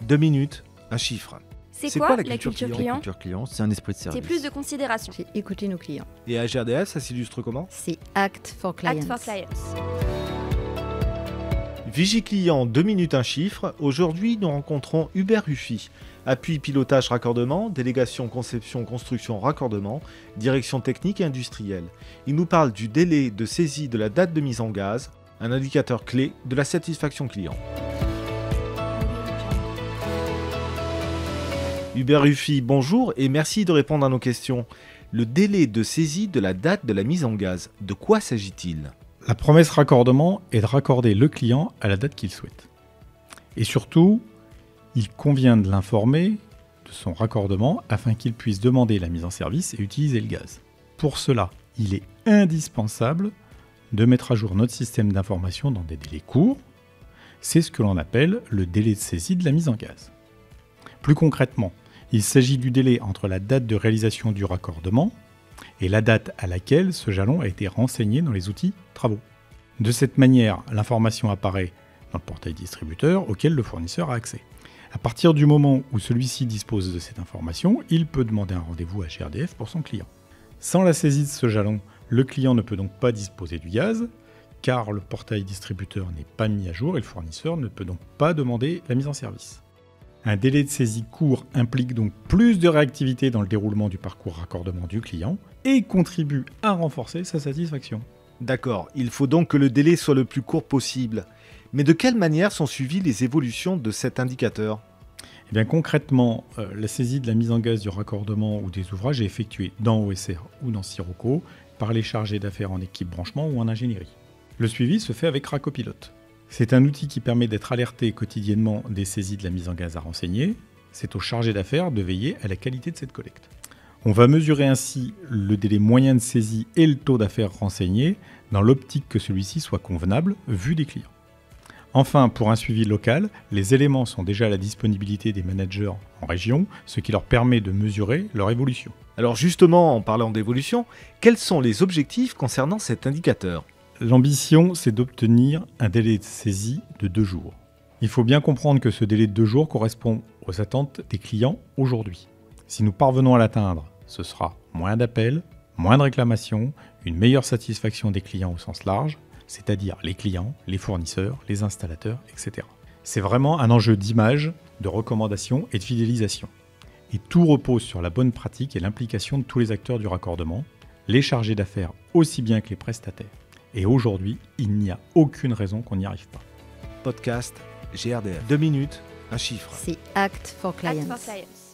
2 minutes, un chiffre. C'est quoi la culture client? La culture client, c'est un esprit de service. C'est plus de considération. C'est écouter nos clients. Et à GRDF, ça s'illustre comment? C'est Act for Clients. Act for Clients. Vigiclient, 2 minutes, un chiffre. Aujourd'hui, nous rencontrons Hubert Ruffy. Appui pilotage raccordement, délégation conception construction raccordement, direction technique et industrielle. Il nous parle du délai de saisie de la date de mise en gaz, un indicateur clé de la satisfaction client. Hubert Ruffy, bonjour et merci de répondre à nos questions. Le délai de saisie de la date de la mise en gaz, de quoi s'agit-il ? La promesse raccordement est de raccorder le client à la date qu'il souhaite. Et surtout, il convient de l'informer de son raccordement afin qu'il puisse demander la mise en service et utiliser le gaz. Pour cela, il est indispensable de mettre à jour notre système d'information dans des délais courts. C'est ce que l'on appelle le délai de saisie de la mise en gaz. Plus concrètement, il s'agit du délai entre la date de réalisation du raccordement et la date à laquelle ce jalon a été renseigné dans les outils travaux. De cette manière, l'information apparaît dans le portail distributeur auquel le fournisseur a accès. À partir du moment où celui-ci dispose de cette information, il peut demander un rendez-vous à GRDF pour son client. Sans la saisie de ce jalon, le client ne peut donc pas disposer du gaz, car le portail distributeur n'est pas mis à jour et le fournisseur ne peut donc pas demander la mise en service. Un délai de saisie court implique donc plus de réactivité dans le déroulement du parcours raccordement du client et contribue à renforcer sa satisfaction. D'accord, il faut donc que le délai soit le plus court possible. Mais de quelle manière sont suivies les évolutions de cet indicateur ? Eh bien, concrètement, la saisie de la mise en gaz du raccordement ou des ouvrages est effectuée dans OSR ou dans Sirocco par les chargés d'affaires en équipe branchement ou en ingénierie. Le suivi se fait avec Racopilote. C'est un outil qui permet d'être alerté quotidiennement des saisies de la mise en gaz à renseigner. C'est au chargé d'affaires de veiller à la qualité de cette collecte. On va mesurer ainsi le délai moyen de saisie et le taux d'affaires renseigné dans l'optique que celui-ci soit convenable vu des clients. Enfin, pour un suivi local, les éléments sont déjà à la disponibilité des managers en région, ce qui leur permet de mesurer leur évolution. Alors justement, en parlant d'évolution, quels sont les objectifs concernant cet indicateur ? L'ambition, c'est d'obtenir un délai de saisie de 2 jours. Il faut bien comprendre que ce délai de 2 jours correspond aux attentes des clients aujourd'hui. Si nous parvenons à l'atteindre, ce sera moins d'appels, moins de réclamations, une meilleure satisfaction des clients au sens large, c'est-à-dire les clients, les fournisseurs, les installateurs, etc. C'est vraiment un enjeu d'image, de recommandation et de fidélisation. Et tout repose sur la bonne pratique et l'implication de tous les acteurs du raccordement, les chargés d'affaires aussi bien que les prestataires. Et aujourd'hui, il n'y a aucune raison qu'on n'y arrive pas. Podcast GRDF. 2 minutes, un chiffre. C'est Act for Clients. Act for Clients.